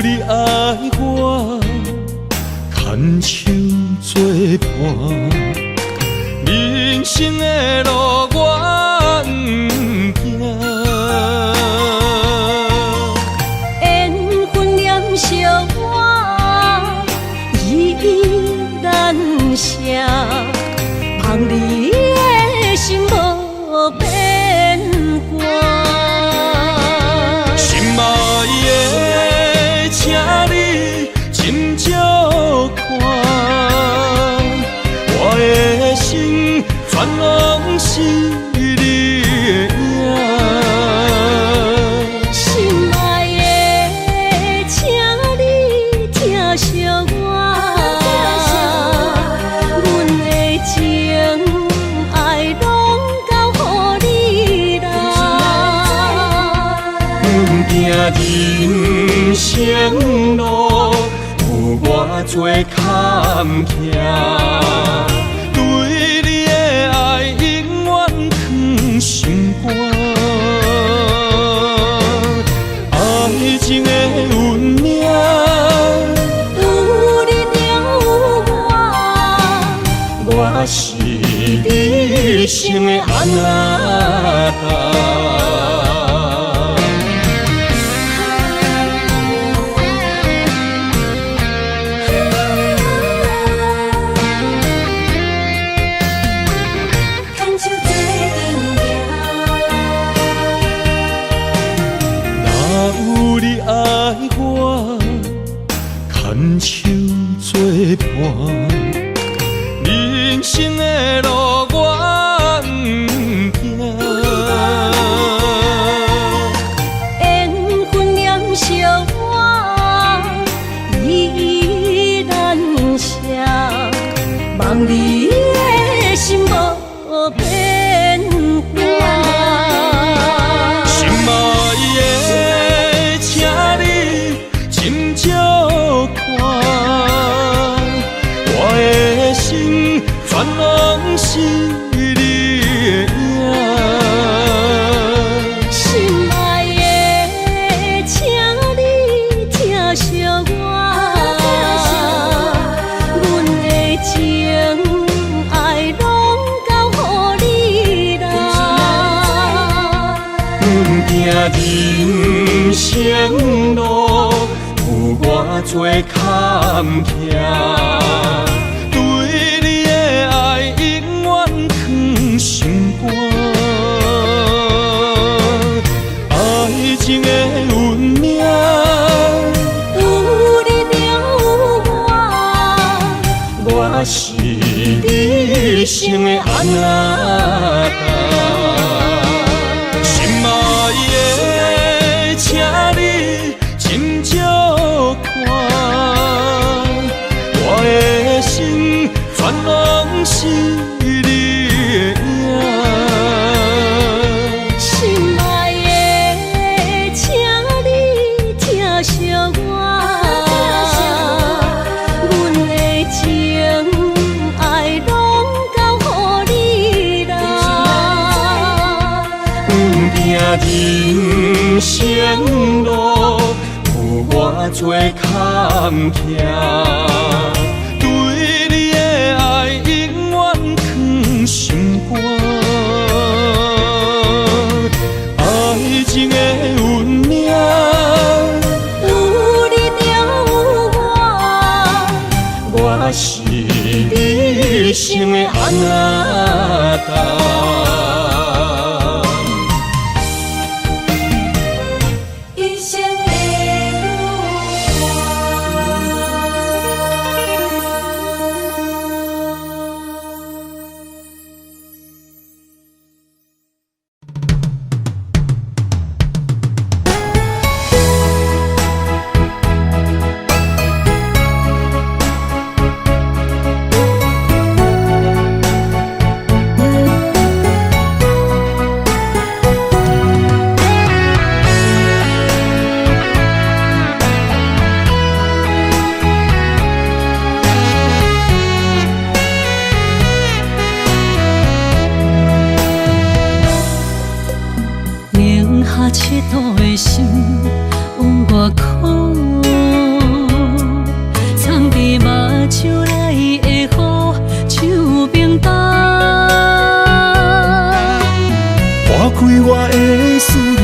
你爱我，牵手作伴，人生的路我不惊。缘分染烧我，依然写，望你的心无变卦。心爱的，请你斟酌看，我的心全拢是你的影。心爱的，请你疼惜我，阮的情爱拢交予你啦。行人生路，有我做坎坷，对你的爱永远藏心肝。爱情的运命，有你有我，我是你生的安那达。有你爱我，牵手作伴，人生的路我不惊。缘分染烧我，依然写，望你的心无变卦。心爱的，请你斟酌看，我的心全拢是你的影。心爱的，请你疼惜我，阮的情爱拢交予你啦。行人生路，有我做坎坷，对你的爱永远藏心肝。爱情的运命，有你有我，我是你生的安那达。心爱的，请你斟酌看，我的心全拢是你的影。心爱的，请你疼惜我，阮的情爱拢交予你啦。人生路，有我做坎坷，对你的爱永远藏心肝。爱情的运命，有你有我，我是你生的安那达。一生的手来会好手平淡。划开我的思念，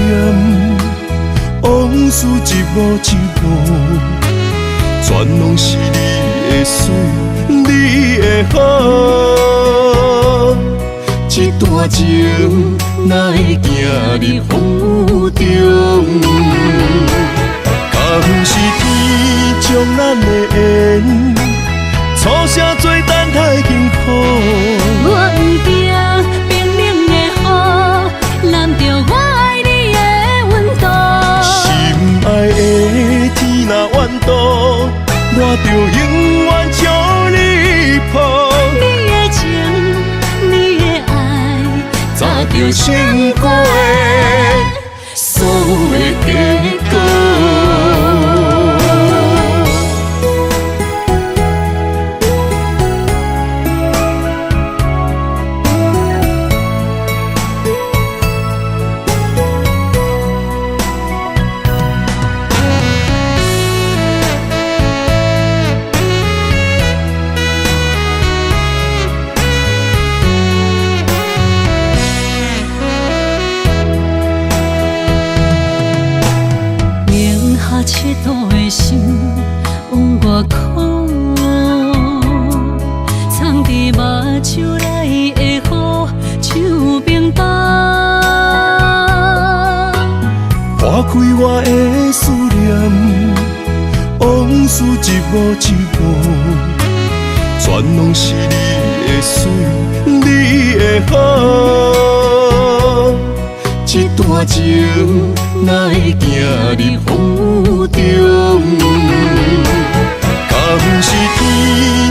往事一幕一幕，全拢是你的水，你的好。这段情哪会行入风雨中？敢不是天将咱的缘，初声做等待幸福。我不惊冰冷的雨，淋着我爱你的温度。心爱的天若怨妒，我就永远将你抱。你的情，你的爱，早就想过的所有的结果。赤道的心往外靠，藏伫目睭内会好手平淡。划开我的思念，往事一幕一幕，全拢是你的水，你的好。这段情哪会行入风雨中？敢不是天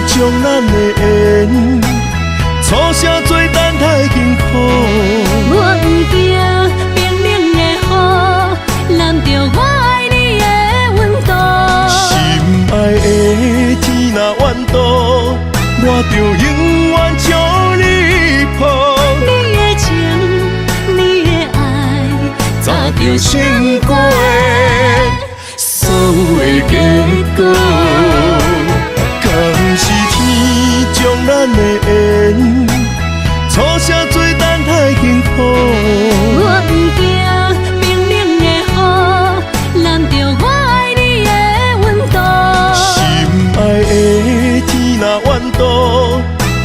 将咱的缘，初声做等待幸福。我不惊冰冷的雨，淋着我爱你的温度。心爱的天若怨妒，我就永远将你抱。你的情，你的爱，早就想过的所有的结果。敢不是天将咱的缘，初声做等待幸福。我不惊冰冷的雨，淋着我爱你的温度。心爱的天若怨妒，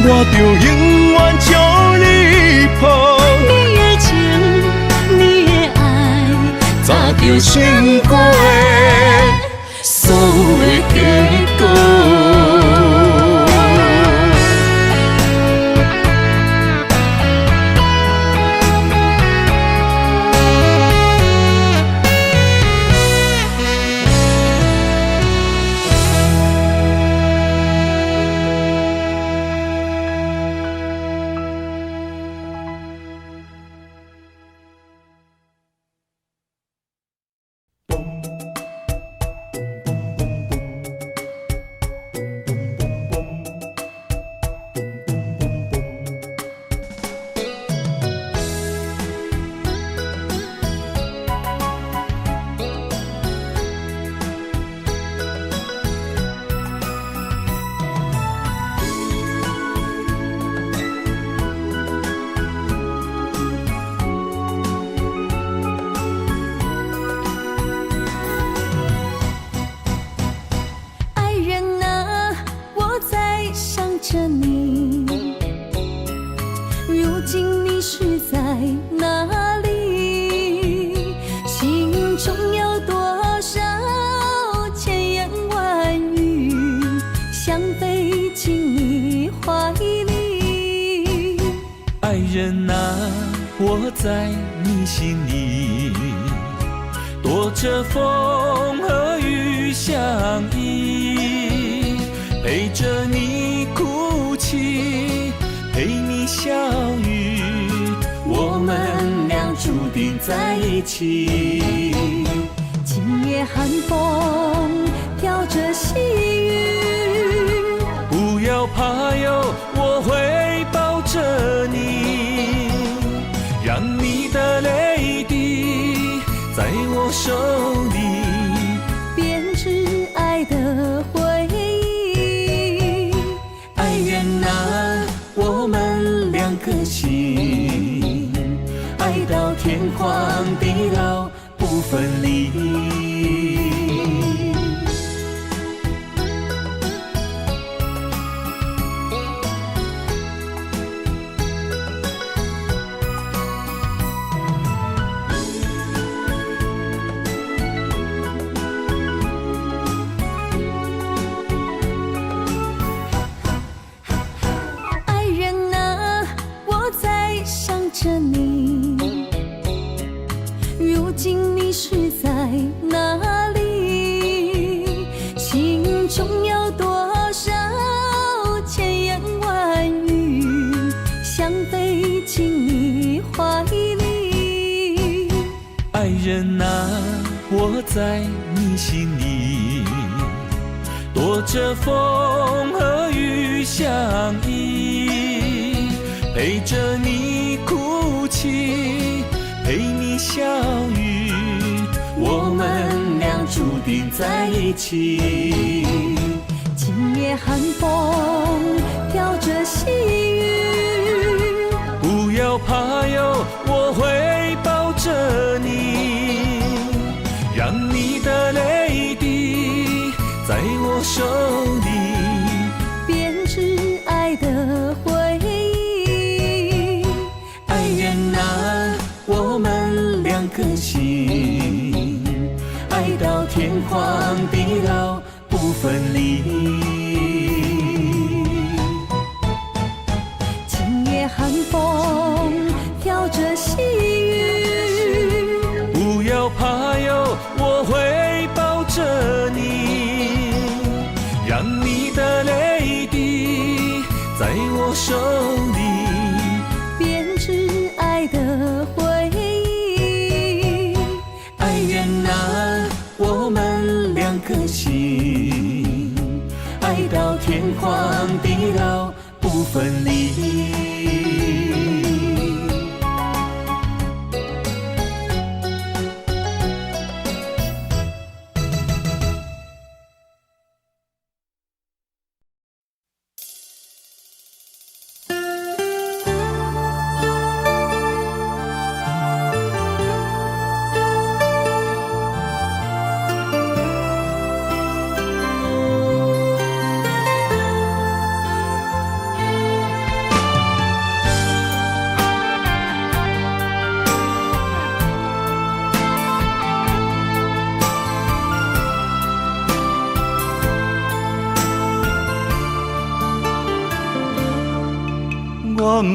我就永远将你抱。你的情，你的爱，早就想过的所有的结果。我在你心里，躲着风和雨相依，陪着你哭泣，陪你笑语，我们俩注定在一起。今夜寒风飘着细雨，不要怕哟，我会抱着你，让你的泪滴在我手里编织爱的回忆。着风和雨相依，陪着你哭泣，陪你笑语，我们俩注定在一起。今夜寒风飘着细雨，不要怕哟，我会抱着你，让你的泪滴在我手里编织爱的回忆。爱愿拿我们两颗心，爱到天荒地老不分离。今夜寒风飘着细雨，不要怕哟，我会抱着你，让你的泪滴在我手里编织爱的回忆。爱愿拿我们两颗心，爱到天荒地老不分离。我不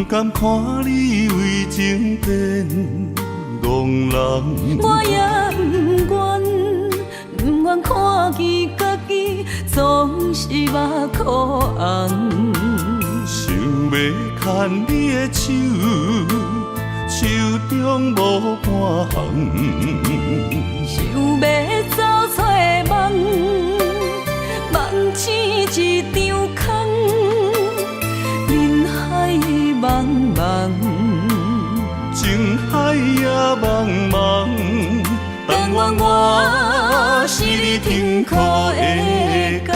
甘看你为情变憨人，我也不愿看见家己总是目眶红。想要牵你的手，手中无半项。想要走出梦，梦醒一场空。人海茫茫，情海也茫茫，但愿我是你停靠的港。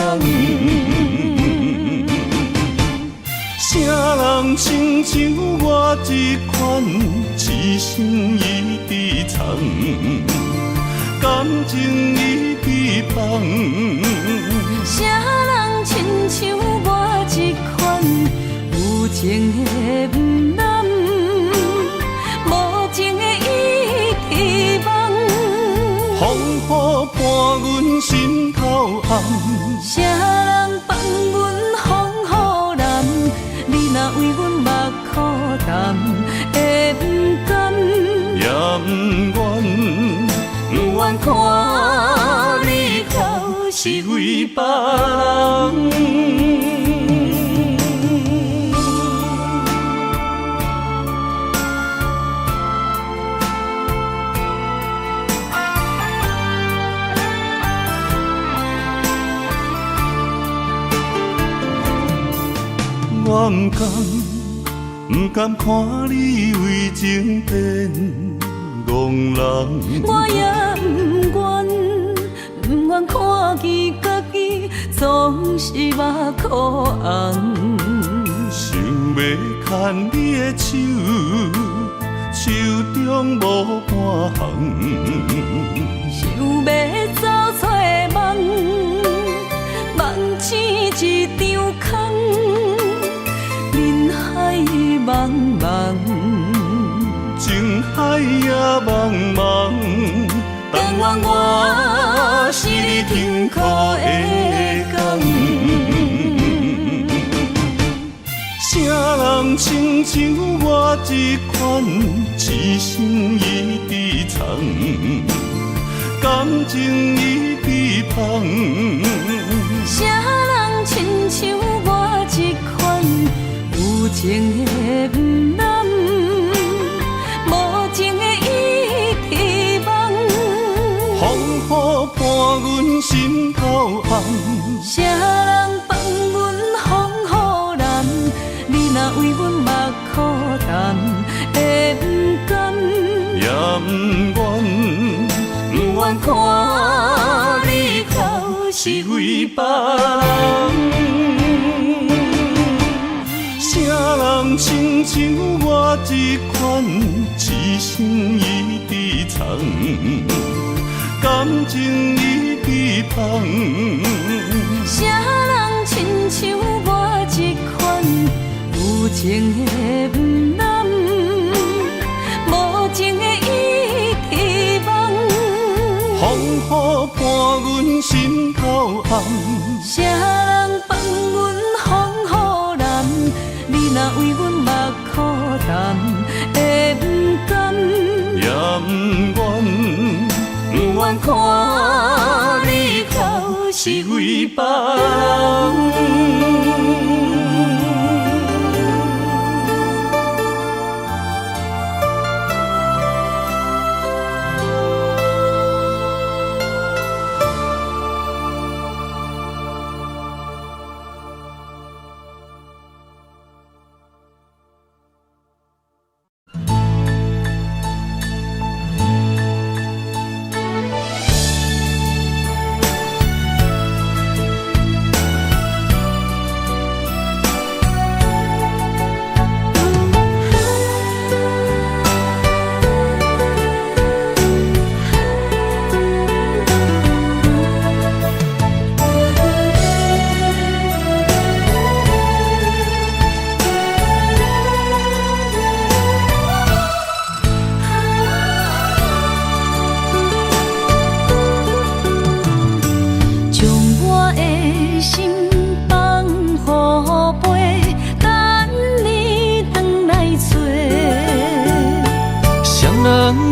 啥人亲像我这款痴心已被藏，感情已被放。啥人亲像我这款有情的不男，无情的已遗忘。风雨伴阮心头红，啥人放阮风雨男？你若为阮目苦淡，会不甘？也不愿，不愿看你哭是为别人。我不甘看你为情变憨人，我也不愿看见家己总是目眶红。想要牵你的手，手中无半项。想要走出梦，梦醒一场空。人海茫茫，情海也茫茫，但愿我是你停靠的港。啥人亲像我这款痴心已被藏，感情已被放。啥人亲像我这款有情的不男，无情的已遗忘。风雨伴阮心头红。啥人放阮风雨男？你若为阮目苦淡，会不甘？也不愿，不愿看你哭是为别人。啥人亲像我这款，一生一直藏，感情一直放。啥人亲像我这款，有情的不男，无情的伊希望。风雨伴阮心头红。啥人放阮风雨男？你若为阮目苦淡，会不甘？也不愿，不愿看你哭是为别人。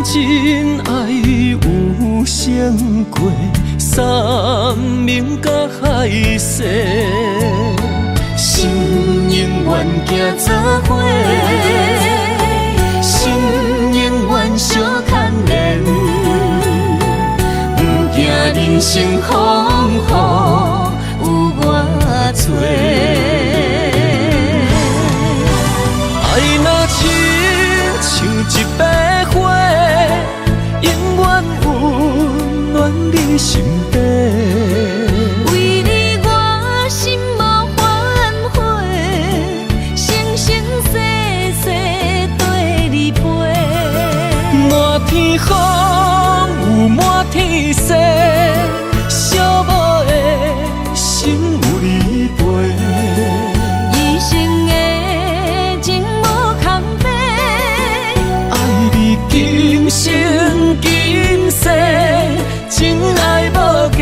真爱有成过，三明甲海誓，心永远行做伙，心永远相牵连，不惊人生风雨有我做。爱若亲像一朵花，永远温暖你心底。为你我心无反悔，生生世世跟你陪。满天风有满天雪，寂寞的心有你陪。一生的情无空白，爱你今生今世，真爱无价。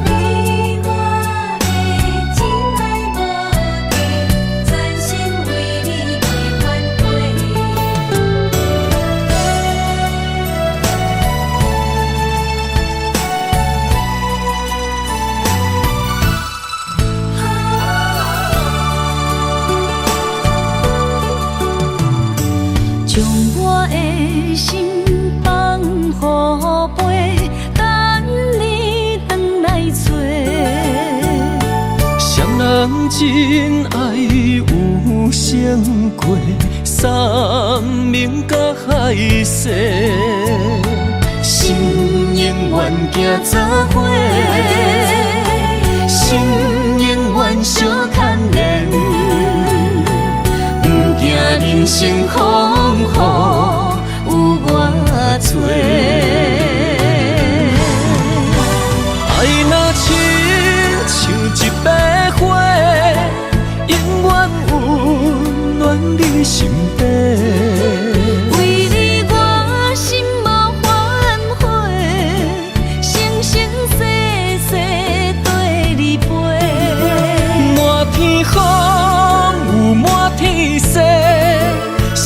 你我的真爱无价，全心为你袂反悔。将我的心放乎飞，等你回来找。双人真爱有成过，三明甲海誓，心永远行做伙，心永远相牵连，不惊人生风雨有我做。爱若亲像一朵花，永远温暖你心底。为你我心无反悔，生生世世跟你陪。满天风有满天雪，寂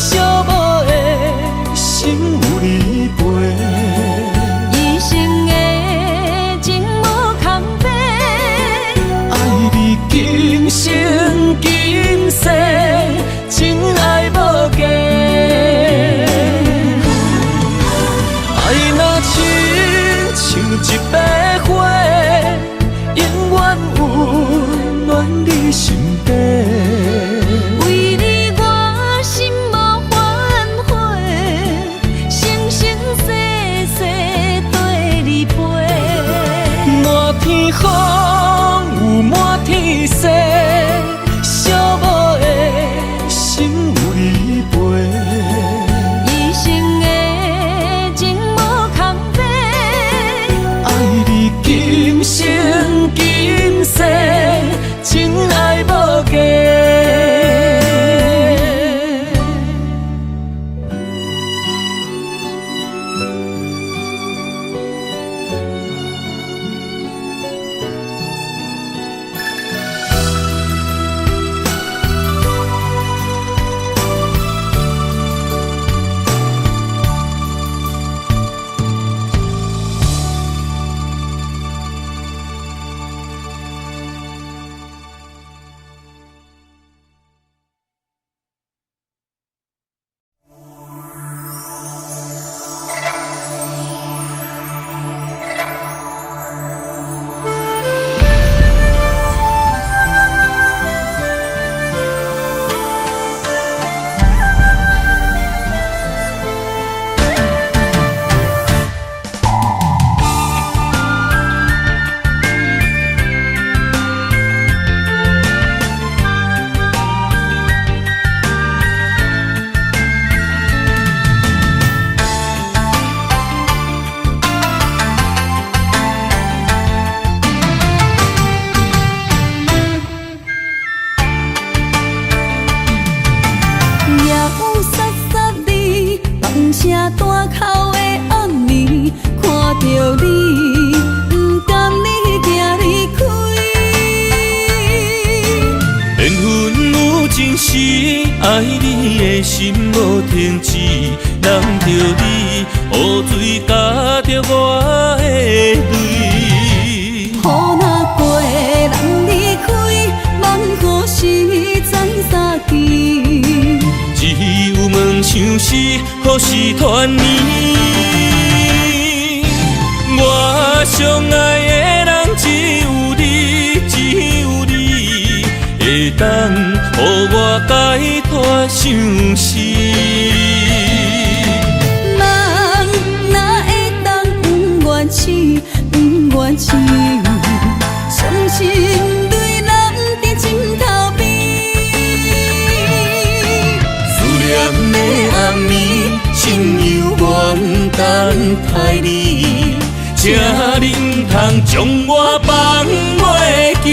情是爱你的心无停止，人着你，雨水加着我的泪。雨若过，人离开，望雨时知三更。只有梦想是，何时团圆？我相爱的人只有你，只有你，会当予我解脱相思。人哪会当不愿痴，不愿痴？伤心泪男在枕头边。思念的暗暝，心犹原等待你，请你唔通将我放袂记。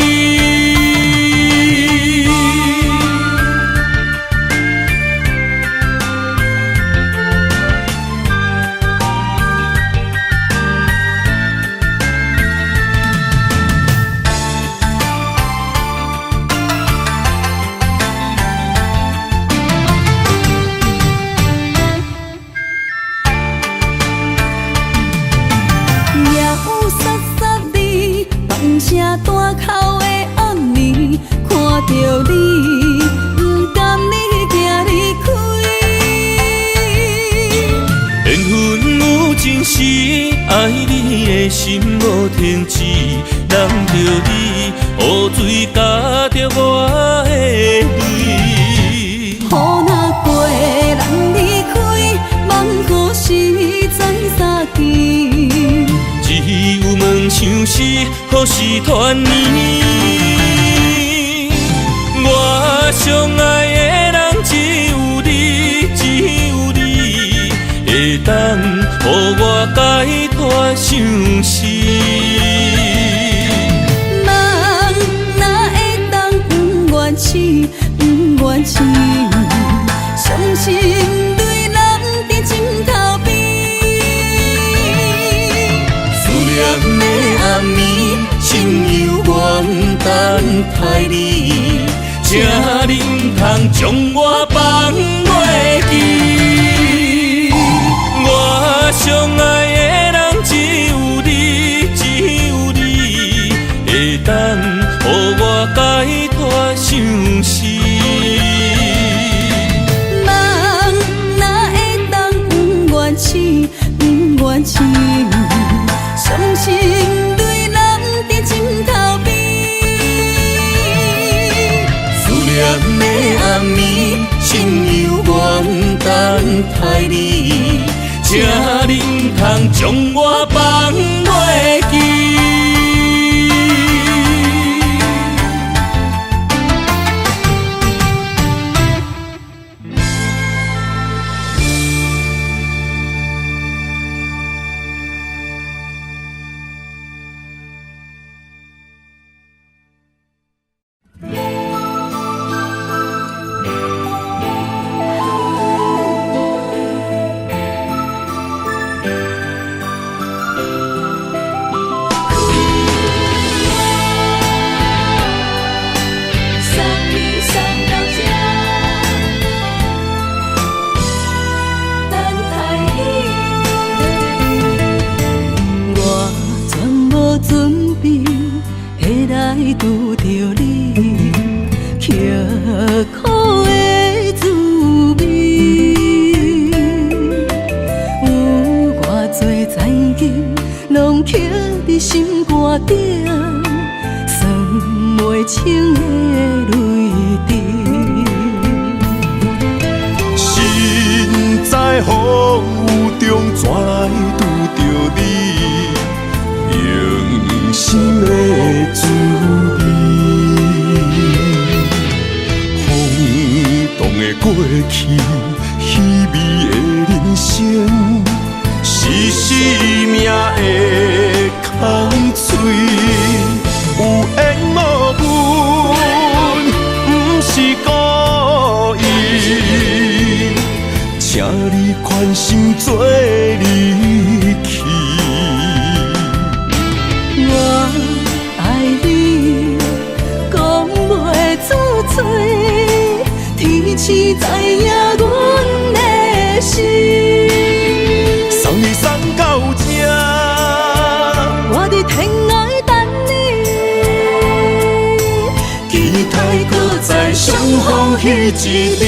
大口的暗暝，看着你，不甘你行离开。缘分有情是爱你的心无停止，人着你，雨水加着我的泪。雨若过，人离开，望雨时知三更。只有梦想是，何时团圆？我相爱的人只有你，只有你，会当予我解脱相思。人哪会当不愿痴，不愿痴？伤心泪男在枕头边。的暗暝，心犹原等待你，请你唔通将我放袂记。我相爱的人只有你，只有你，会当予我解脱相思。人哪会当不愿痴，不愿痴？伤心泪男在枕头边。思念的暗暝，心犹原等待你，请你唔通将我放袂记。拄着你，刻苦的滋味，有偌多曾经，拢刻伫心肝顶，算袂清的泪滴。身在风雨中，怎来拄着你？用心的滋味，风动的过去，稀微的人生，是生命的空嘴，有缘无分，不是故意，请你宽心做你。痴知影阮的心。送你送到这，我伫天涯等你，期待搁再相逢彼一日。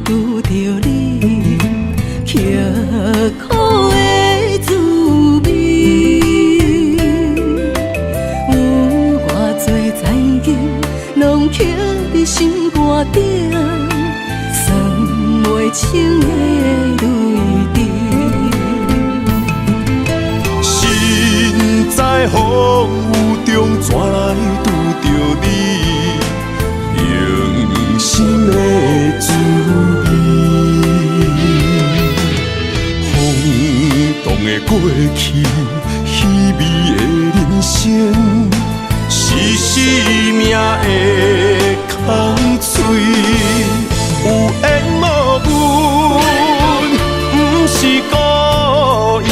拄着你，刻苦的滋味，有偌多知音，拢刻伫心肝顶，算袂清的泪滴。身在风雨中，怎来拄着你？用心的滋味，轰动的过去，稀微的人生，是生命的空嘴，有缘无分，不是故意，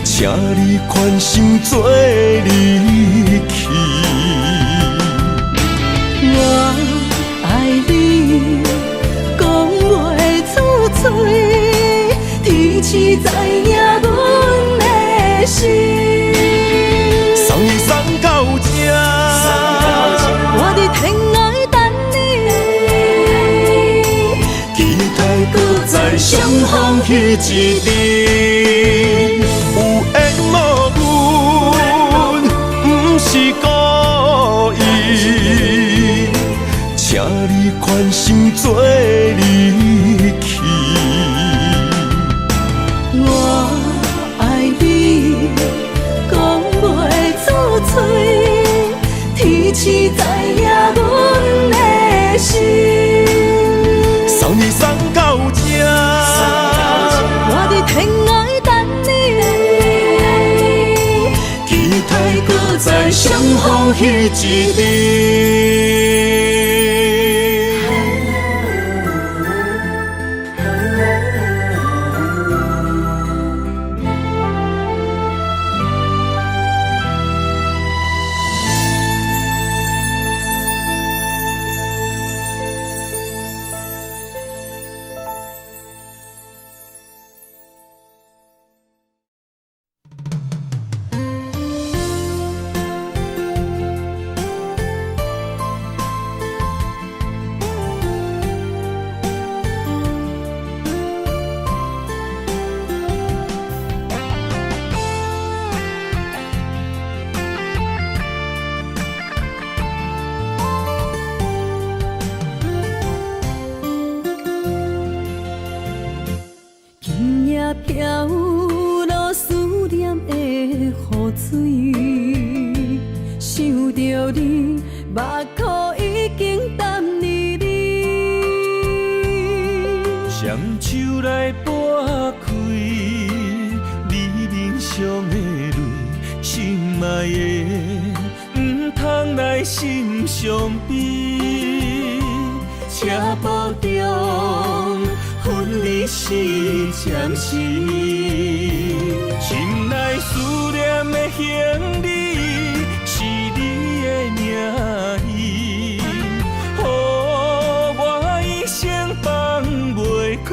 请你宽心做离去。我爱你，讲袂出嘴，天痴知影阮的心。送你送到这，我伫天涯等你，期待搁再相逢彼一日。有缘无分，不是故意。请你宽心做离去。我爱你，讲袂出嘴，天痴知影阮的心。送你送到这，我伫天涯等你，期待搁再相逢彼一日。飘落思念的雨水，想着你，目眶已经淡离你。双手来拨开，你面上的泪，心爱的，唔通来心伤悲。车步中。分离是暂时，心内思念的行李是你的名字，予我一生放袂开。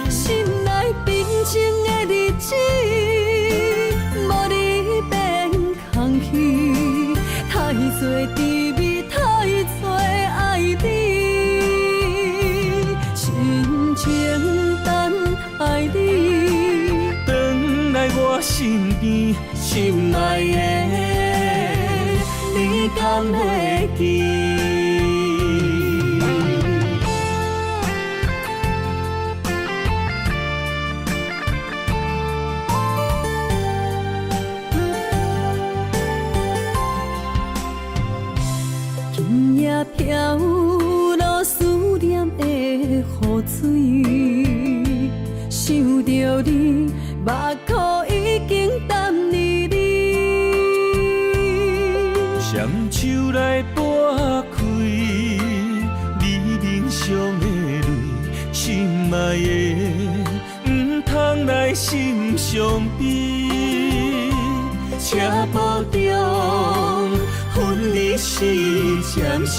心内平静的日子，无你变空虚，太多滋味，太多爱你。情等爱你，转来我身边，心爱的，你敢会记？今夜飘落思念的雨水，想着你，目眶已经淡离离。双手来拨开你面上的泪，心爱的，唔通来心伤悲。车步中分离是暂时，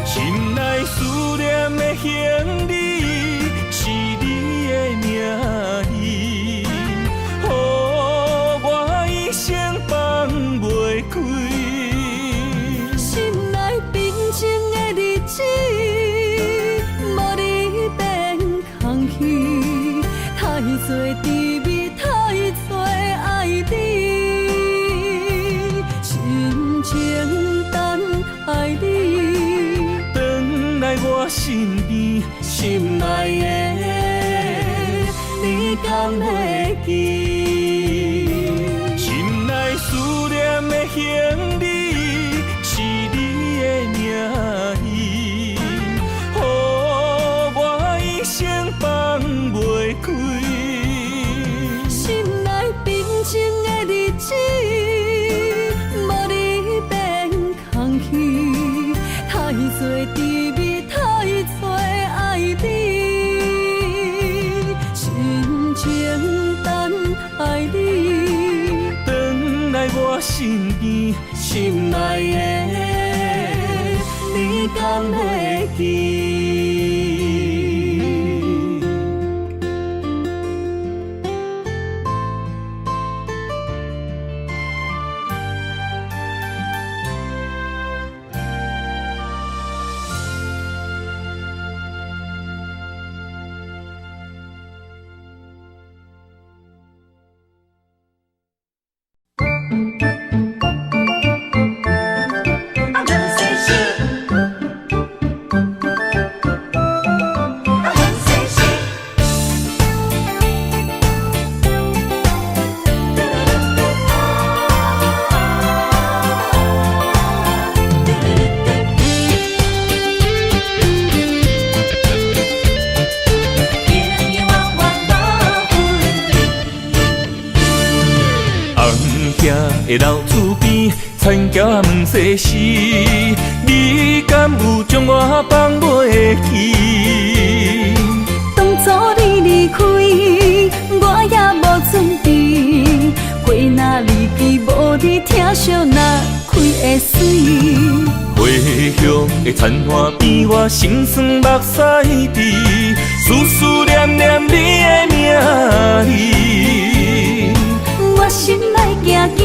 心内思念的行李是你的名字，予我一生放袂开。心内平静的日子，无你变空虚，太多滋味，太多爱你，深情等爱你，转来我身边，心爱的，你敢会记？心内思念的行李是你的名字，予我一生放袂开。心内平静的日子，无你变空虚，太多滋味，太多爱你，深情等爱你，转来我身边，心爱的，你敢会记？的老厝边，田埕问世事，你敢有将我放袂去？当初你离开，我也无准备，花若离枝，无你疼惜若开会水。回乡的田花边，我心酸目屎滴，思念念你的名字。我心内惊惊，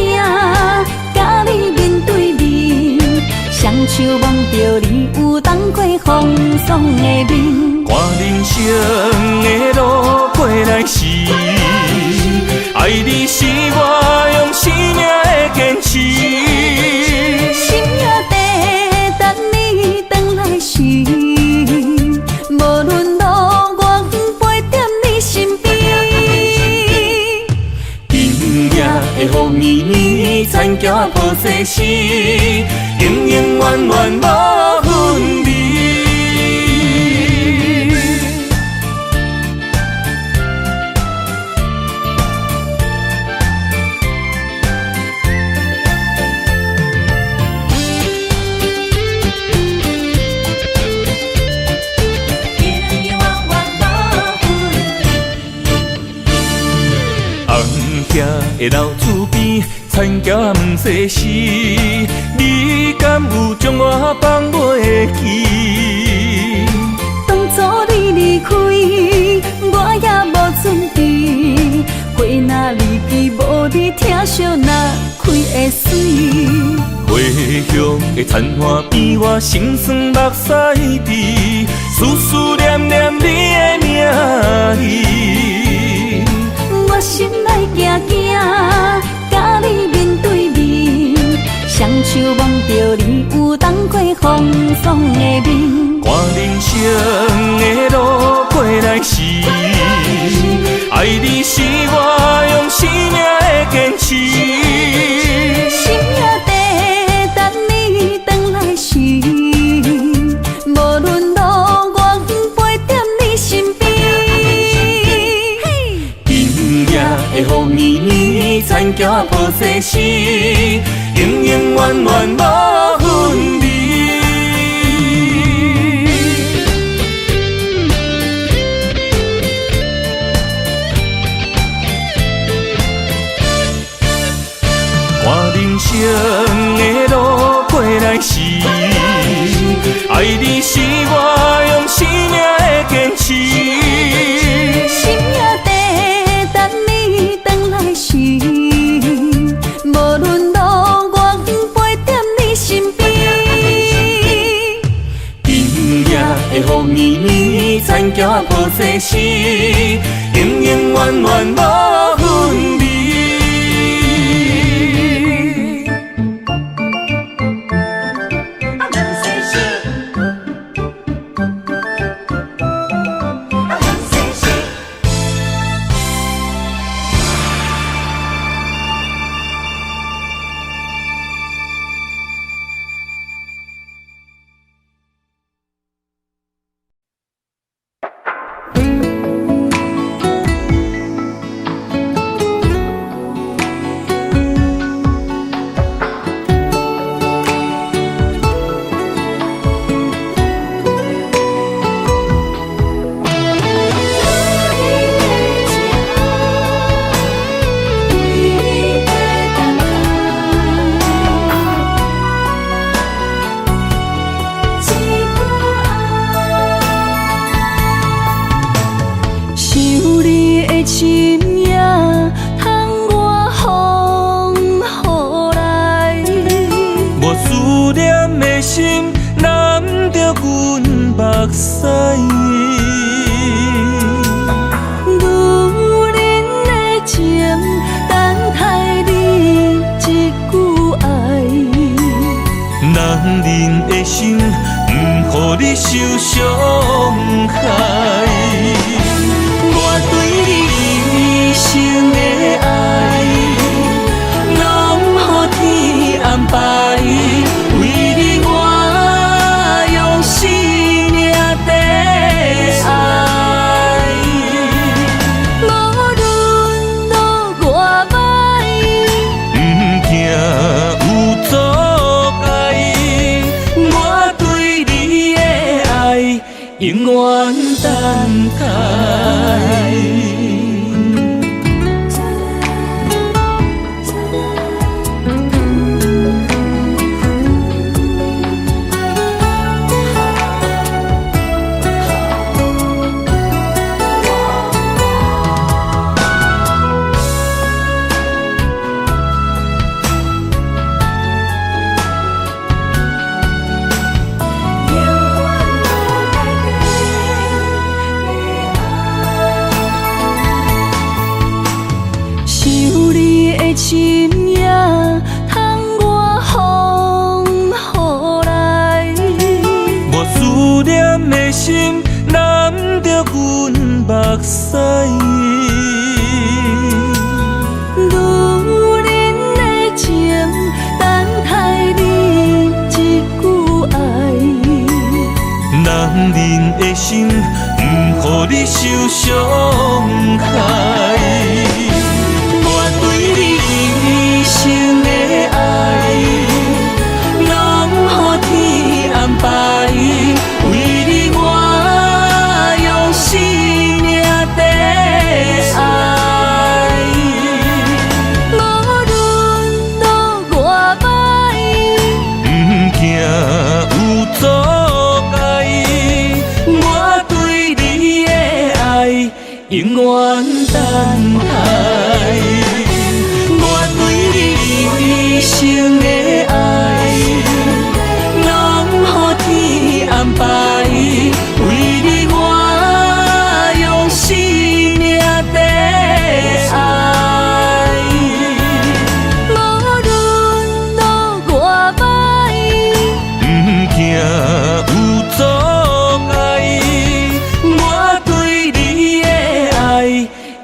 甲你面对面，双手望着你有当过风霜的面。看人生的路过来时，爱你是我用生命的坚持。心也地等你回来时，无论路远陪在你身边。今夜的雨绵绵，田埕抱世事，永永远远无分离。的老厝边，田埕问世事，你敢有将我放袂去？当初你离开，我也无准备，花若离枝，无你疼惜若开会水。回乡的田花边，我心酸目屎滴，思念念你的名字。我心内惊惊，甲你面对面，双手望着你有当过风霜的面。看人生的路过来时，爱你是我用生命的坚持。心也地等你回来时，世事，永永远远无分离。看人生的路过来时，爱你是我用生命的坚持。心也地等你回来时，无论路远陪在你身边。今夜的风绵绵，残桥破世事，永永远远无分离。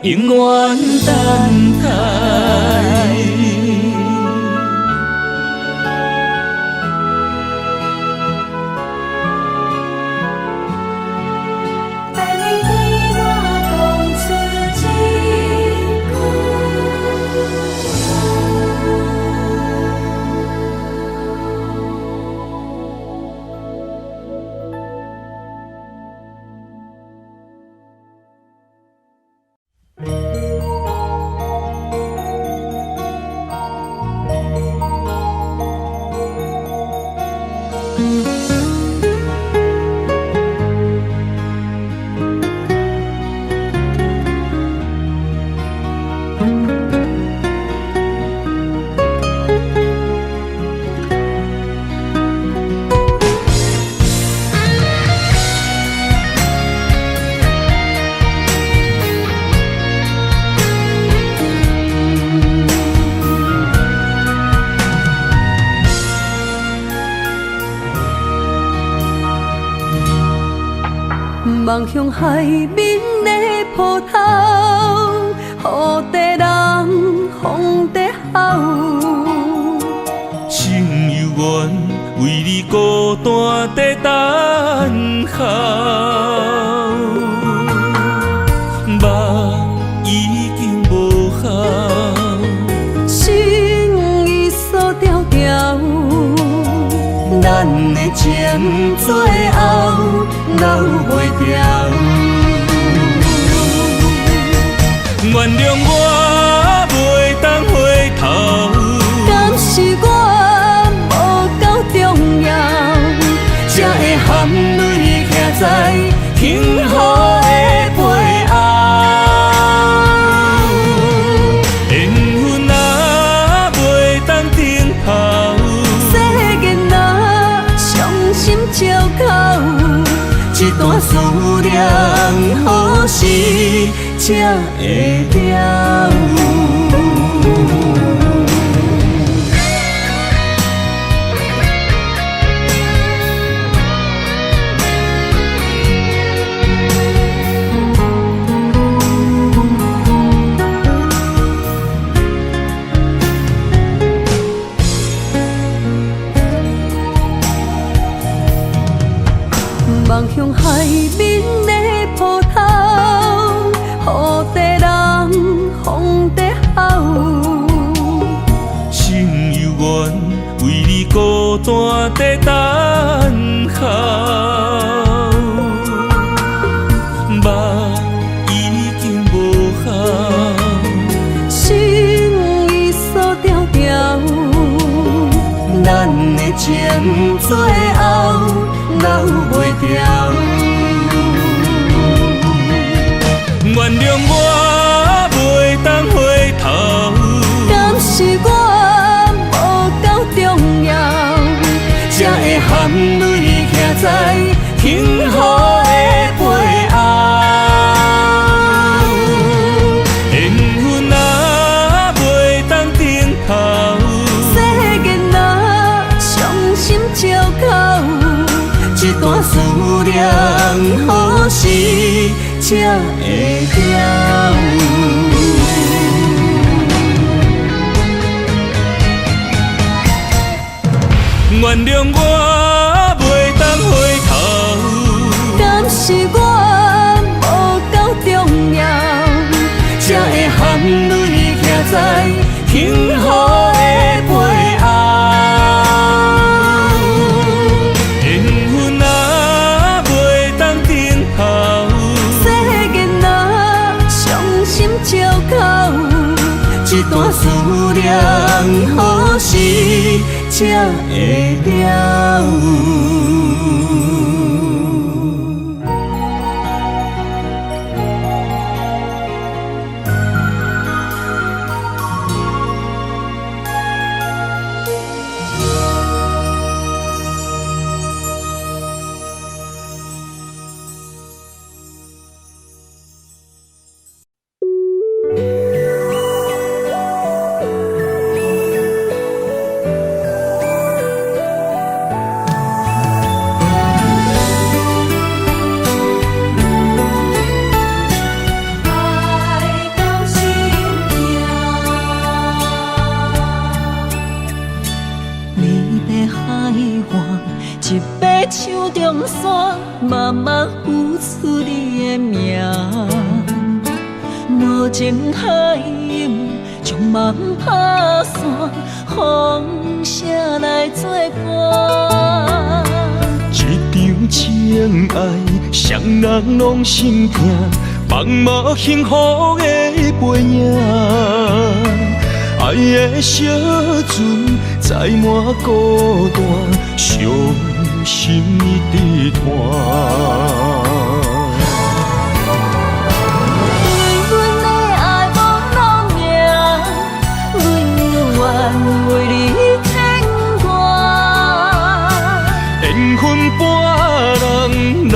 永远等待。带你对我讲出一句。望向海面的波涛，雨地人风地吼。心犹原为你孤单在等候，梦已经无效，心已锁条条。咱的情最后留袂掉。原谅我袂当回头，敢是我无够重要，才会含泪徛在幸福的背后。缘分啊袂当停靠，世间若伤心借口，一段思念何时才会了？望向海面的波涛，雨地人风地吼。心犹原为你孤单在等候，梦已经无效，心已锁条条。咱的情最后留袂掉。原谅我袂当回头，敢是我无够重要，才会含泪徛在幸福的背后。缘分啊袂当停靠，世间若伤心借口，一段思念何时才会了？原谅我袂当回头，敢是我无够重要，才会含泪徛在幸福的背后。缘分啊袂当停靠，世间若伤心借口，一段思念何时才会了？一杯唱中山，慢慢付出你的名。无情海涌，将梦打散，风声来作伴。一场情爱，双人拢心痛，放无幸福的背影。爱的小船载满孤单，伤心一直拖。为阮的爱无老命，阮愿为你牵挂。缘分伴人，咱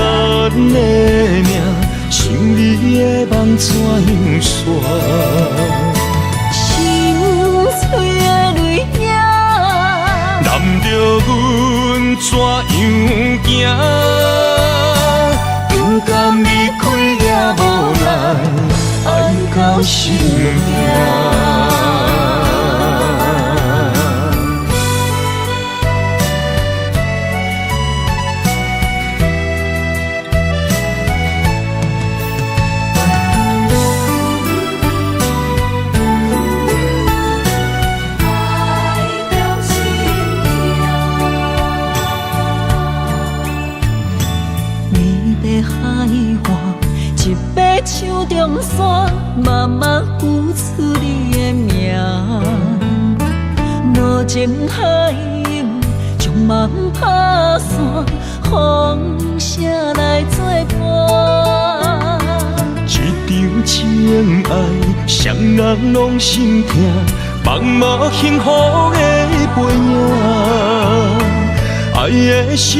的命，想你的梦怎样煞？心碎的泪影，难着阮怎样行？甘离开也无奈，爱到心痛。手中线，慢慢付出你的名。无情海涌，将梦打散，风声来作伴。一场情爱，双人拢心痛，茫无幸福的背影。爱的小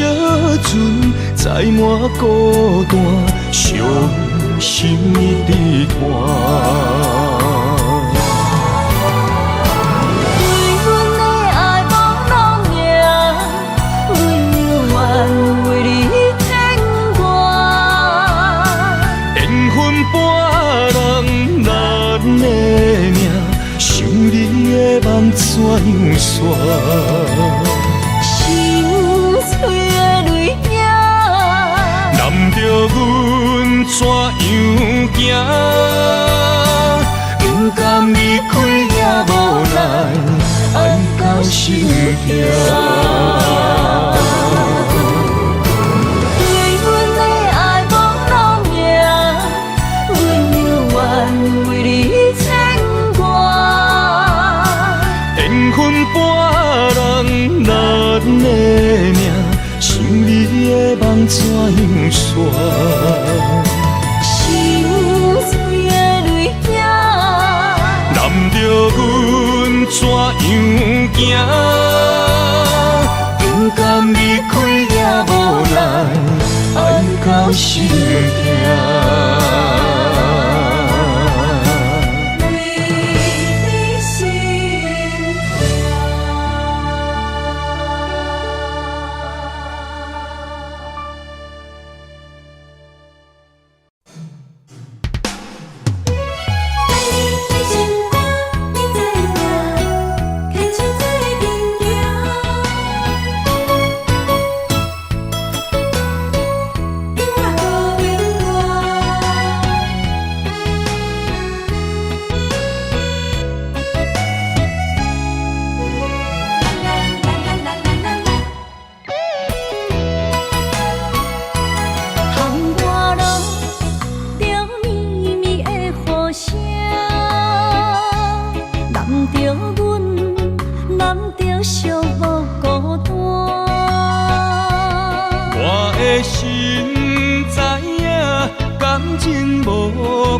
船载满孤单，伤心一直拖。对阮的爱无容命，阮愿为你牵挂。缘分半人难的命，想你的梦怎样煞？心碎的泪影，难着阮怎样行？不甘离开也无奈，爱到心痛。对阮的爱无容命，阮犹原为你牵挂。缘分半人难的命，想你的梦怎样煞？心碎的泪影，难着阮怎样行？不甘离开也无奈，爱到心痛。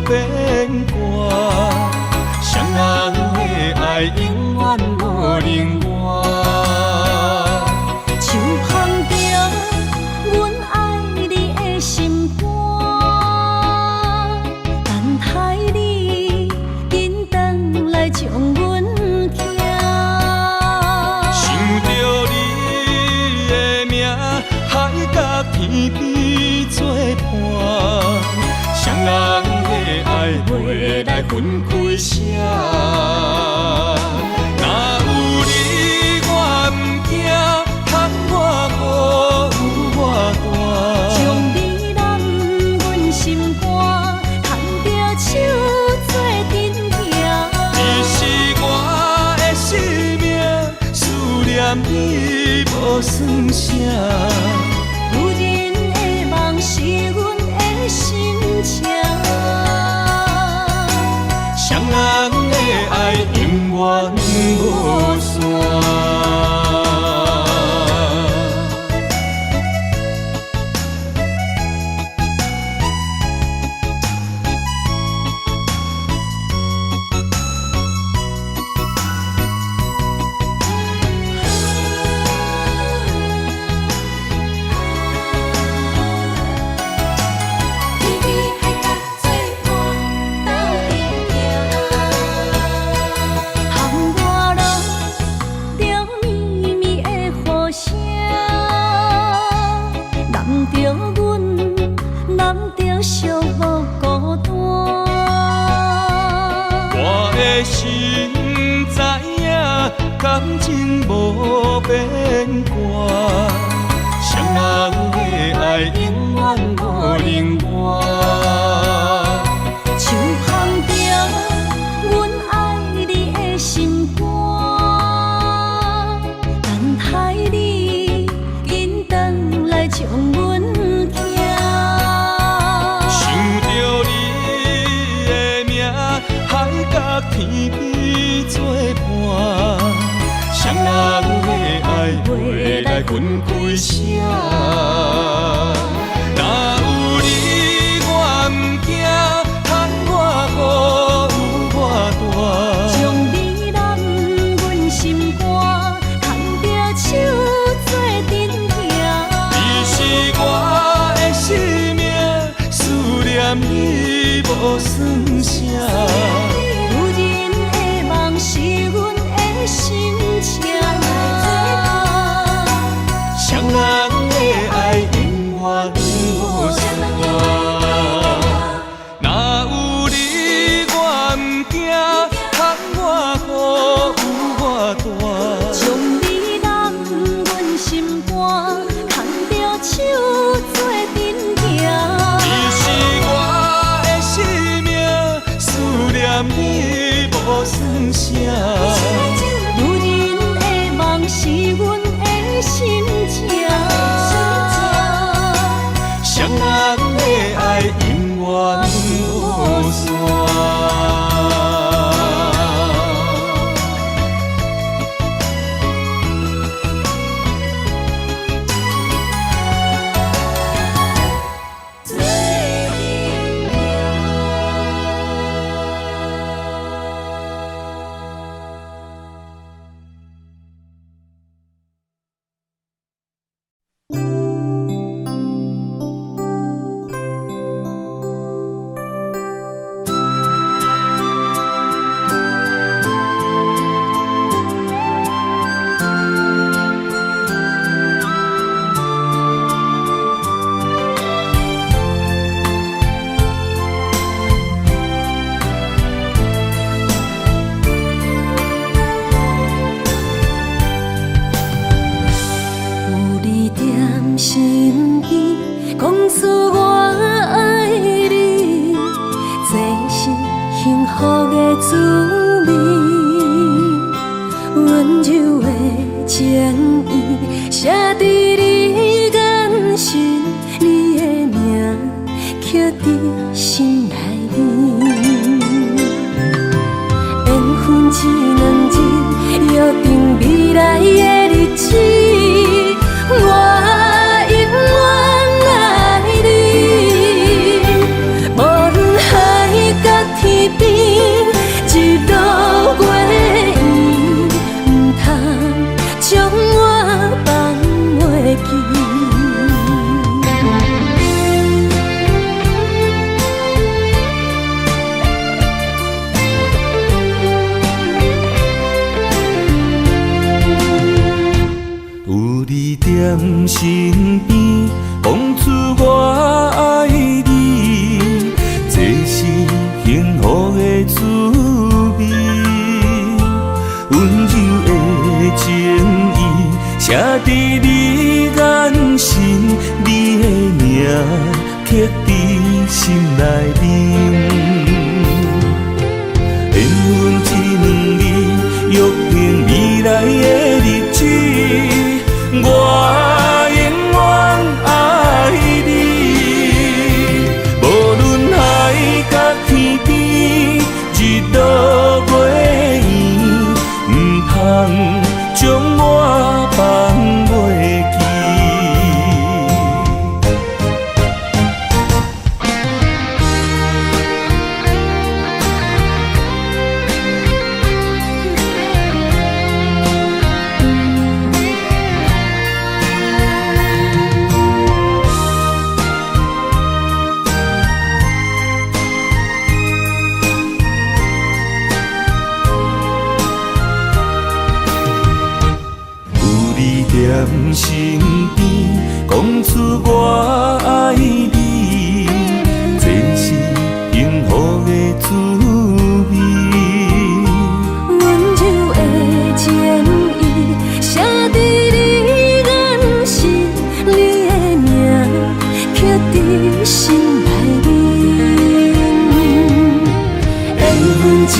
变卦，双人的爱永远无另外。手捧着阮爱你的心肝，等待你紧回来将阮听。想着你的名，海甲天边作伴。双人的爱袂来分开舍，若有你我毋惊，叹我无我大。将你揽阮心肝，牵着手做阵行。你是我的生命，思念你无算啥。有人的梦是阮的心情。双人的爱永远无散。天边海角生无变卦，双人的爱永远无冷漠。像放掉阮爱你的心肝，等待你紧回来将阮行。想着你的名，海角天边作伴，双人的爱袂来分开谁。若有你我毋惊，牵我雨有我大。将你揽阮心肝，牵着手做阵行。你是我的生命，思念你无算啥。有人的梦是阮的心情，双人的爱永远无散。若有你我毋惊，牵我雨有我大。将你揽阮心肝，牵着手做阵行。你是我的生命，思念你无算啥。有人的梦是阮的心情，双人的爱永远无散。身边讲出我爱你，这是幸福的滋味。温柔的情意写在你眼神，你的名刻在心内面。缘分只两日，约定未来的日子。我身边讲出我爱你，这是幸福的滋味。温柔的情意写在你眼神，你的名刻在心内面。缘分只两日，约定未来的日子。我永远爱你，无论海角天边，日落月圆，唔通将我放袂记。身边讲出我爱你，这是幸福的滋味。温柔的情意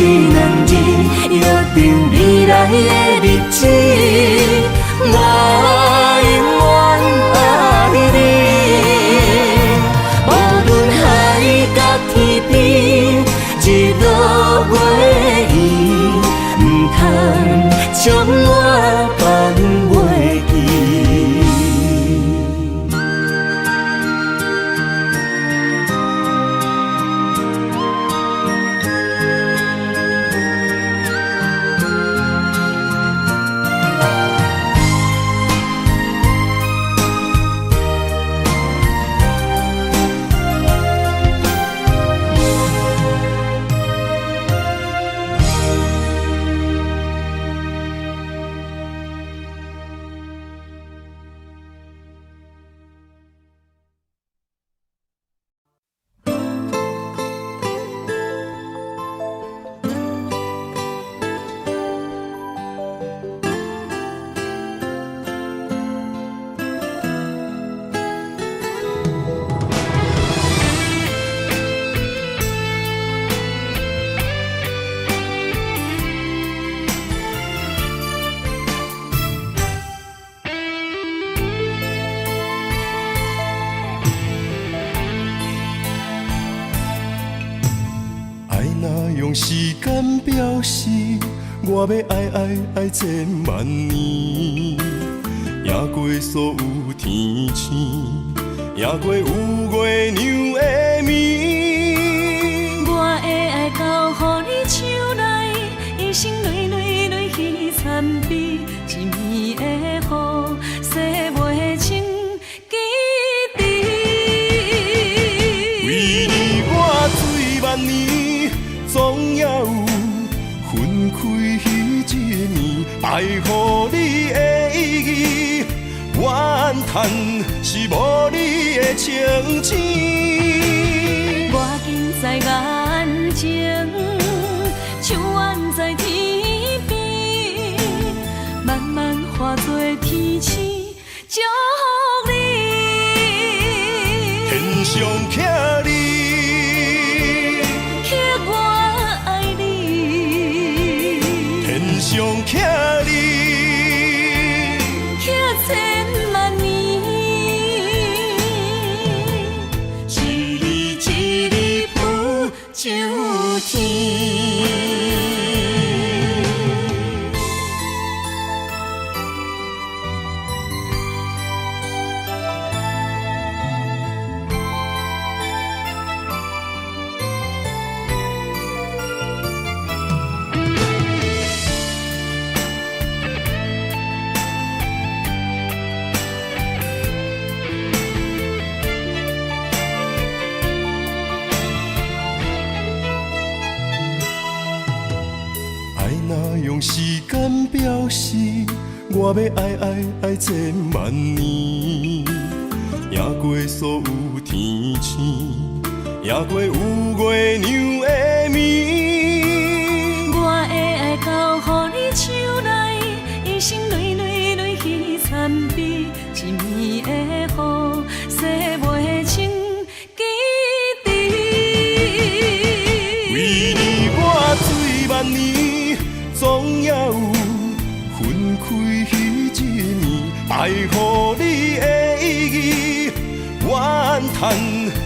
一两日，约定未来的日子，我永远爱你。无论海角天边，日落月圆，唔通将我放袂记。用时间表示，我要爱千万年，也过所有天星，也过有月娘的暝。我的爱交予你手内，一生泪泪泪去参比，一暝的雨，洗袂清记忆。为你我醉万年，总也有分开迄一暝，爱予你的意义，怨叹是无你的情痴。我近在眼前，像远在天边，慢慢化作天星，祝福你。天上徛你，刻我爱你。天上徛你，刻千万年，一日一日不就天。用时间表示，我要爱千万年，也过所有天星，也过有月娘的暝。我的爱交予你手内，一生泪泪泪去参比，一暝的雨，洗袂清记忆。为你我醉万年，总也有分开迄一暝，爱予你的意义，怨叹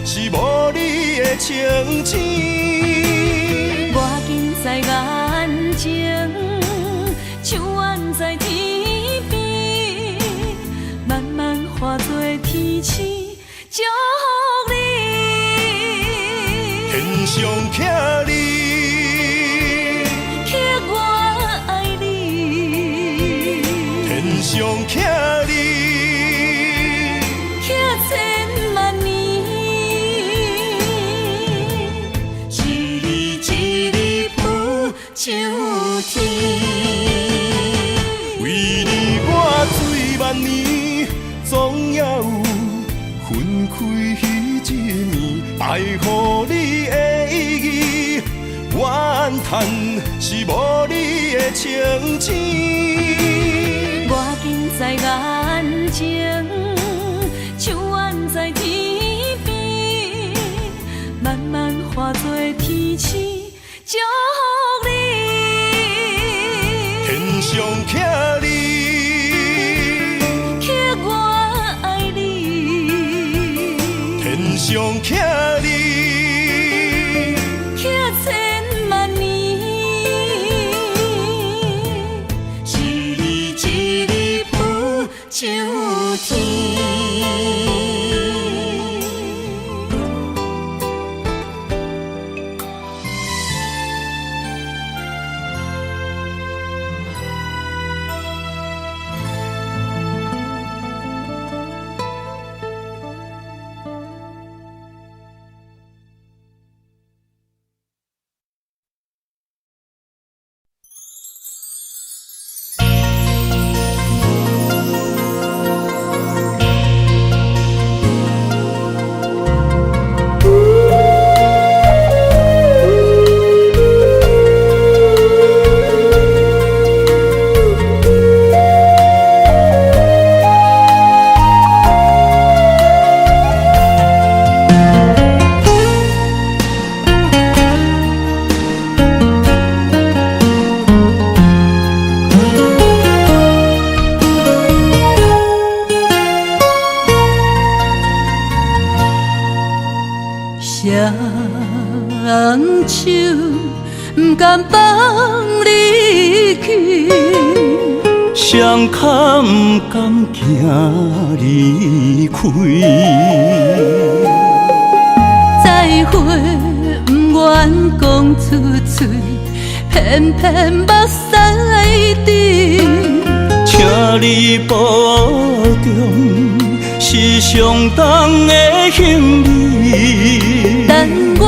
是无你的情痴。我近在眼前，像远在天边，慢慢化作天星，祝福你。天上徛你，天上徛你，刻千万年，一日一日不就天。为你我醉万年，总也有分开迄一暝，爱予你的意义，怨叹是无你的情痴。我近在眼前，像远在天边，慢慢化作天星，祝福你。上倚你。倚千万年，一日一日浮上天。双手不甘放你去，双脚不甘行离开，再会不愿讲出嘴，偏偏目屎滴。请你保重，是上重的行李。但愿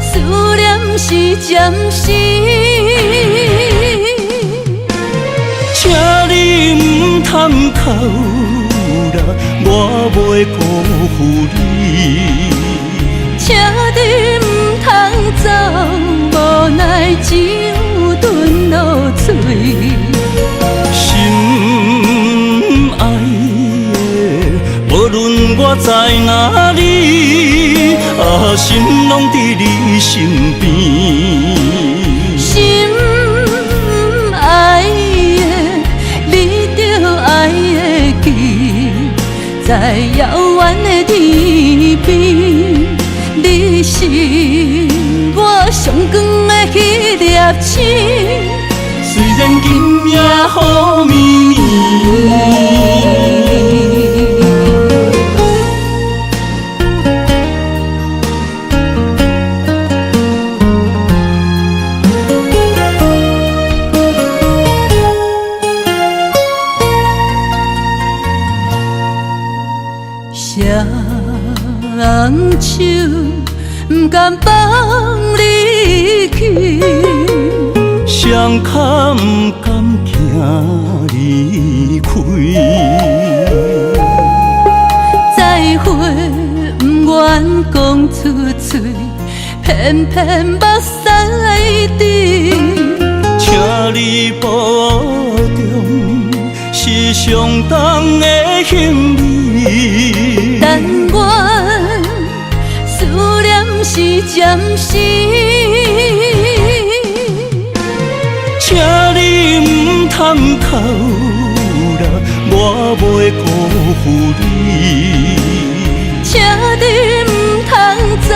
思念是暂时，请你唔通哭啦，我袂辜负你。请你唔通走，无奈只有吞落嘴。心爱的，无论我在哪里，心拢伫你身边。心爱的，你着爱会记，在遥远的天边，你是我上光的迄粒星。虽然今夜雨绵绵，双手不甘放你去，双脚不甘行离开，再会不愿讲出嘴，偏偏目屎滴。请你保重，是上重的行李。但愿思念是暂时，请你唔通哭啦，我袂辜负你。请你唔通走，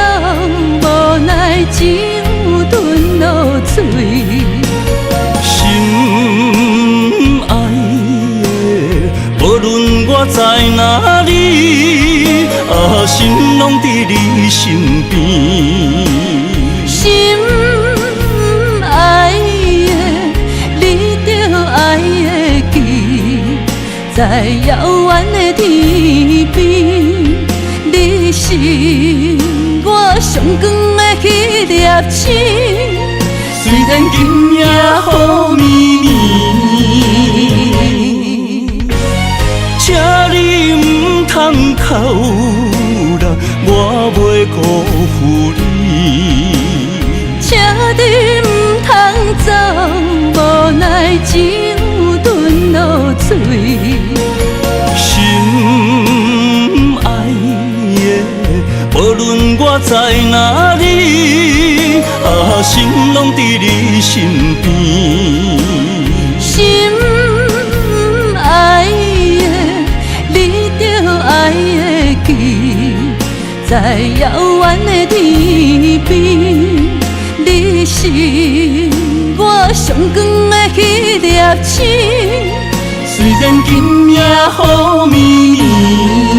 无奈只有吞落嘴。心爱的，无论我在哪里，心拢伫你身边。心爱的，你着爱会记，在遥远的天边，你是我上光的迄粒星。虽然今夜雨绵绵，请你唔通哭啦，我袂辜负你。请你唔通走，无奈只有吞落嘴。心爱的，无论我在哪里，心拢伫你身边。心爱的，你着爱会记，在遥远的天边，你是我上光的迄粒星。虽然今夜雨绵绵。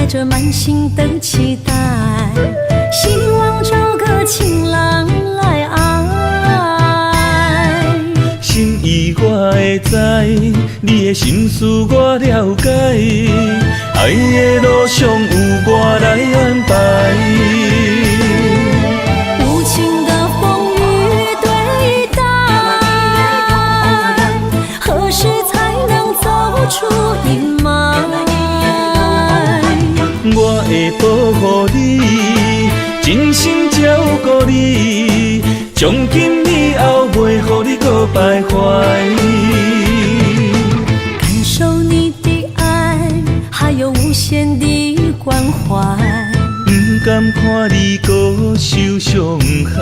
着满心的期待，希望找个情郎来爱。心意我会知，你的心思我了解，爱的路上有我来安排。无情的风雨对待，何时才能走出阴霾？我会保护你，真心照顾你，从今以后袂予你搁徘徊。感受你的爱，还有无限的关怀，不甘看你搁受伤害。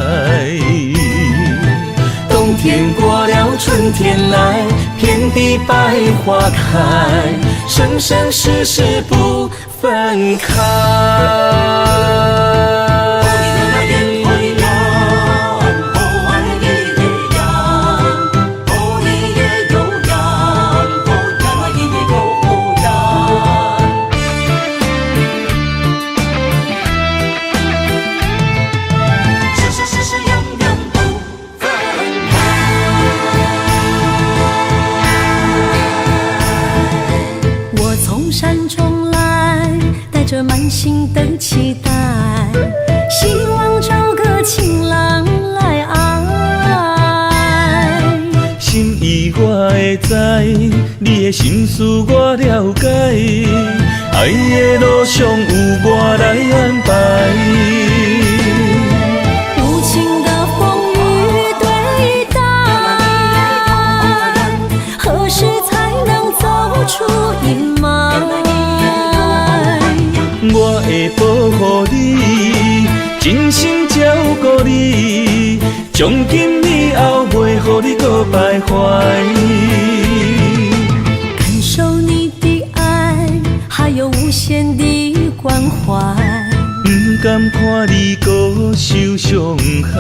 冬天过了，春天来，遍地百花开，生生世世不分开。着满心的期待，希望找个情郎来爱。心意我会知，你的心思我了解，爱的路上有我来安排。无情的风雨对待，何时才能走出阴霾？我会保护你，真心照顾你，从今以後袂予你搁徘徊。感受你的愛，還有無限的關懷，不甘看你搁受傷害。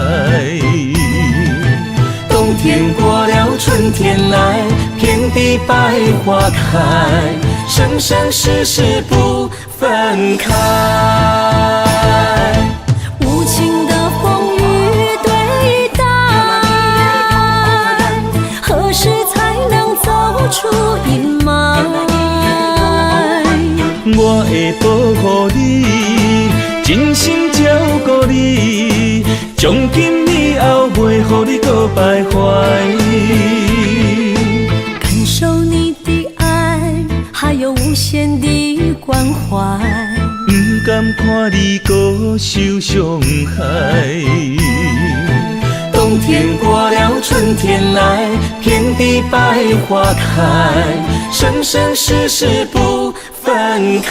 冬天過了，春天來，遍地百花開，生生世世不分開。無情的風雨對待，何時才能走出陰霾？我會保護你，真心照顧你，從今以後袂予你搁徘徊。感受你的愛，還有無限的關懷，不甘看你搁受傷害。冬天過了，春天來，遍地百花開，生生世世不分開。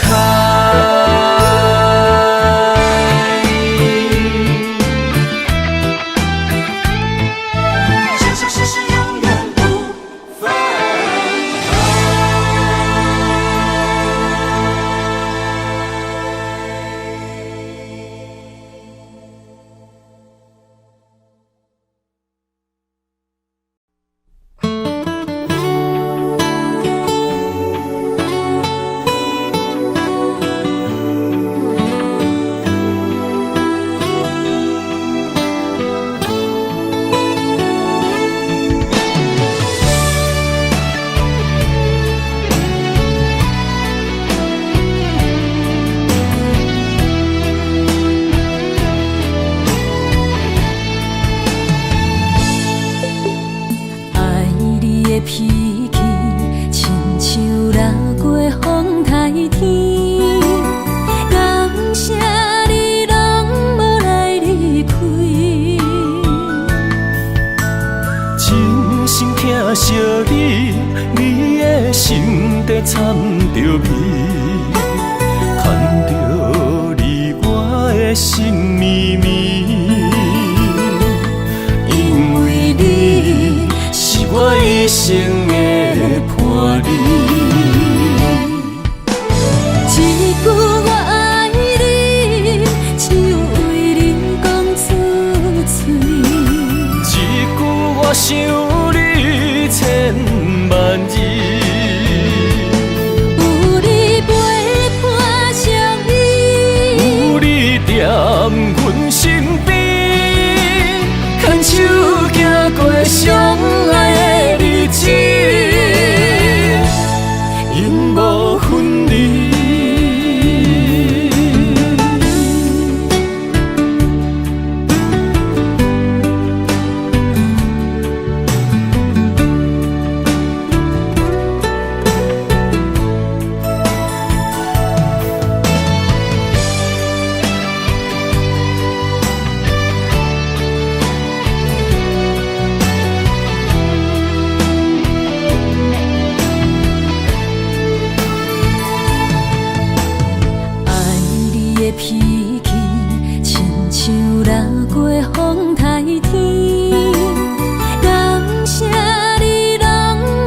在掺着味，牵着你我的心绵绵。因为你是我一生的伴侣，一句我爱你，只有为你讲出嘴。一句我想你千万字。有你陪伴相依，有你踮阮身边，牵手行过相爱的日子，永无分离。脾气亲像流过风台天，感谢你拢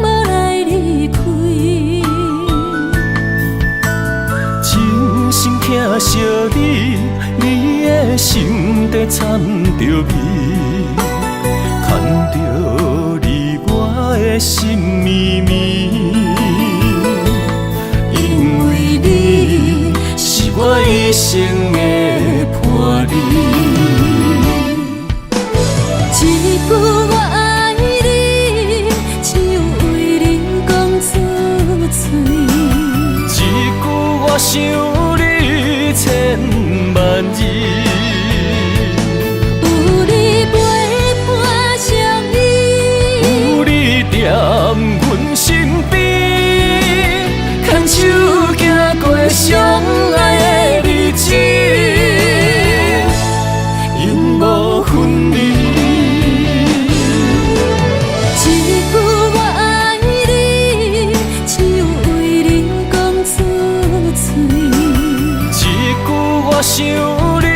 无来离开。真心疼惜你，你的心底掺着味，牵着你我的心绵绵。因为你是我一生的伴侣，一句我爱你，只有为你讲出嘴。一句我想你千万字。有你陪伴相依，有你踮阮身边，牵手行过相爱的日子，永无分离。一句我爱你，只有为你讲出嘴。一句我想你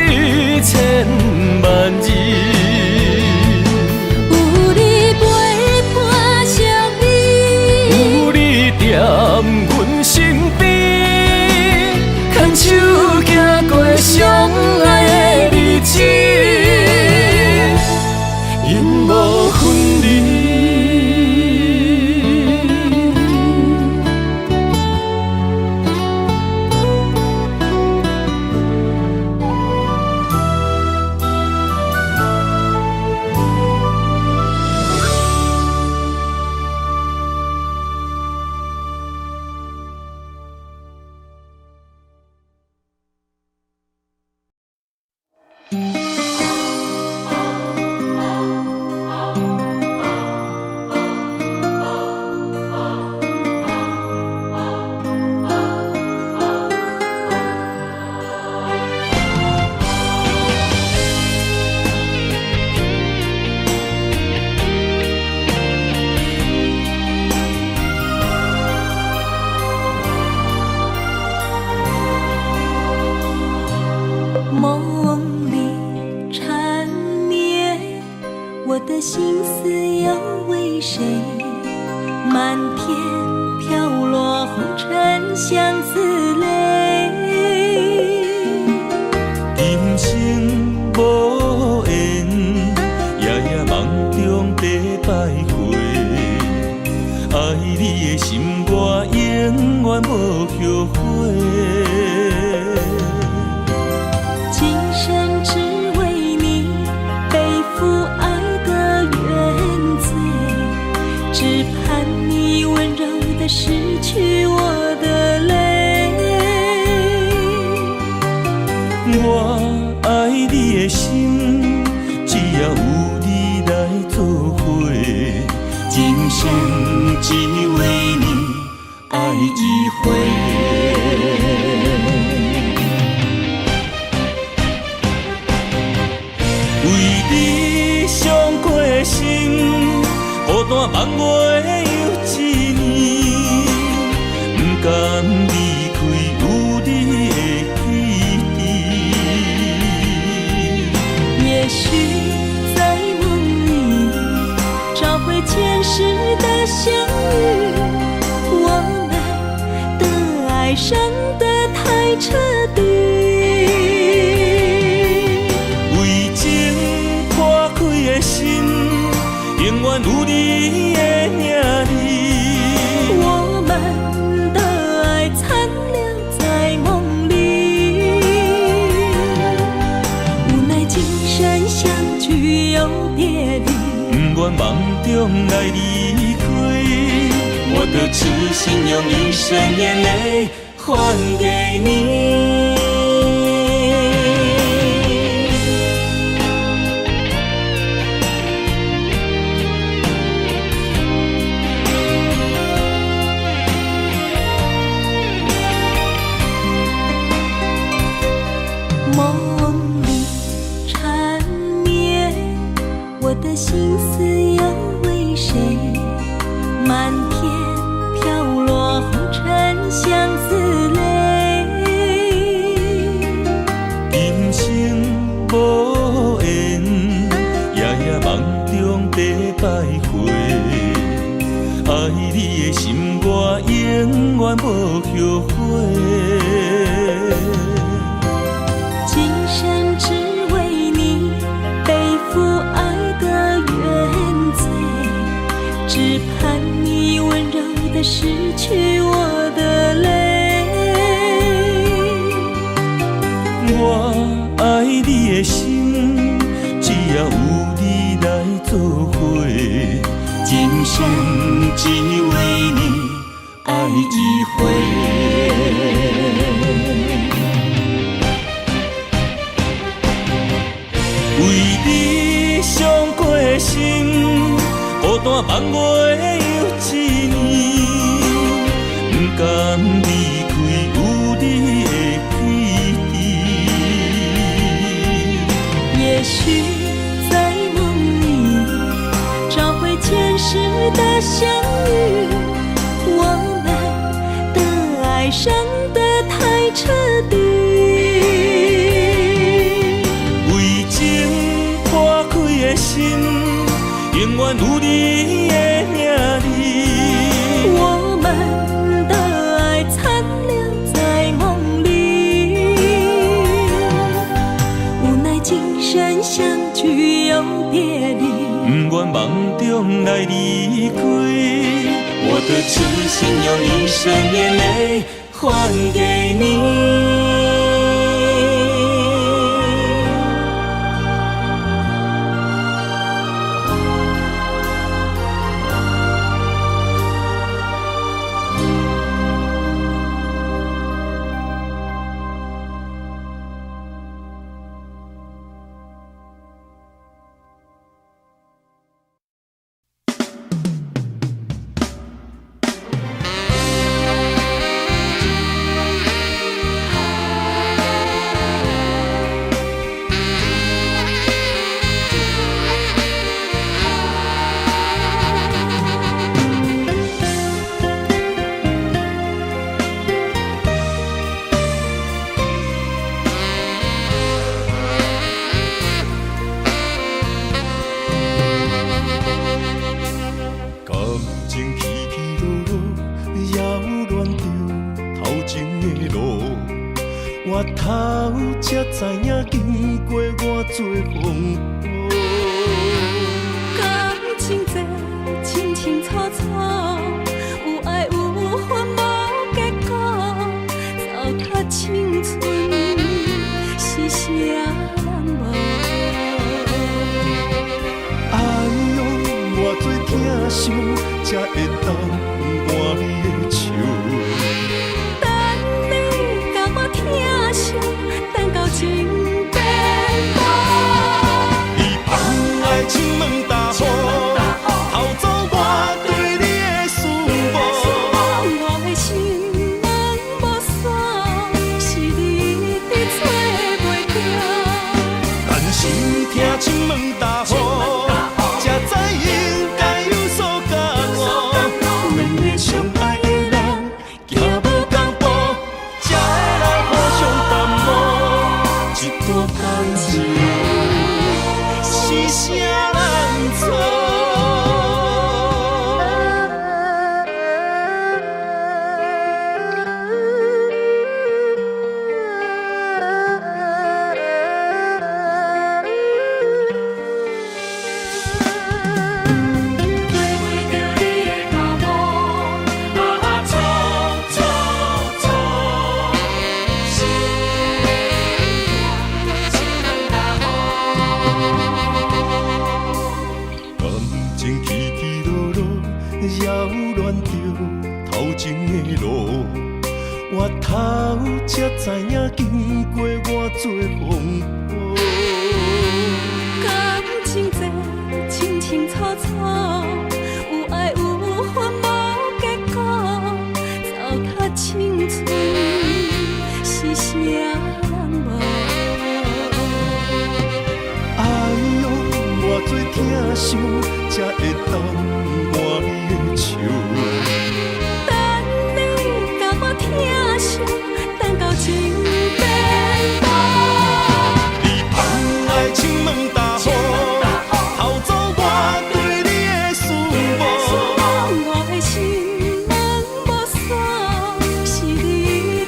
千万字。有你陪伴相依，有你踮阮身边，牵手行过相爱的日子，永无分离。梦里缠绵，我的心思又为谁？漫天飘落红尘相思泪。人生无缘，夜夜梦中在徘徊。爱你的心，我永远无后悔。今生只为你背负爱的原罪，只盼你温柔地拭去我的泪。我爱你的心，只要有你来作伙，今生只为你爱一回。为你伤过心，孤单梦袂又一年，离开有你的记忆。也许在梦里找回前世的相遇，我们的爱伤得太彻底。为情破开的心，永远有你的名字。我们的爱残留在梦里，无奈今生相聚又别离，不愿梦中来离开，我的痴心用一生眼泪还给你。梦里缠绵，我的心思又为谁？漫天飘落红尘相思泪。今生无缘，夜夜梦中在徘徊。爱你的心，我永远无后悔。今生只为你背负爱的原罪，只盼你温柔地拭去我的泪。我爱你的心，只要有你来作伙，今生只为你爱一回。为你伤过的心，孤单望月又一年，不甘离开有你的记忆。也许在梦里找回前世的相遇，我们的爱伤得太彻底。为情破开的心，永远有你的名字。我们的爱残留在梦里，无奈今生相聚又别离，不愿梦中来离开，我的痴心用一生眼泪还给你。我头才知影，经过我做风波。感情这清清楚楚，有爱有恨无结果，糟蹋青春是啥人无？哎呦，偌多疼伤，才会当换你的手。等到情变薄，伊放爱亲门大雨，偷走我对你的思慕。我的心门无锁，是你伫找袂着。但是听亲门大雨，才知应该有所感悟。后才知影经过偌多风波。感情这清清楚楚，有爱有恨无结果，糟蹋青春是啥人无？哎呦，偌多疼伤，才会当换你的手。等你甲我疼惜，等到情变薄。你放爱亲门大雨，偷走我对你的思慕。我的心门无锁，是你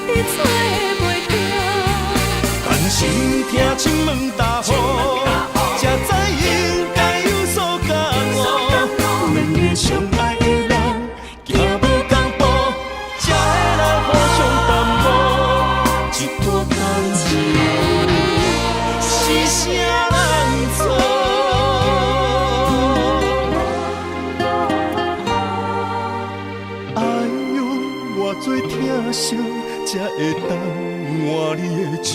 伫找袂到。但是听亲门大雨，才知应该有所感悟。两个相爱的人，行无同步，才会来互相淡薄。一段感情是啥人错？哎呦，偌多疼惜，才会当换你的手。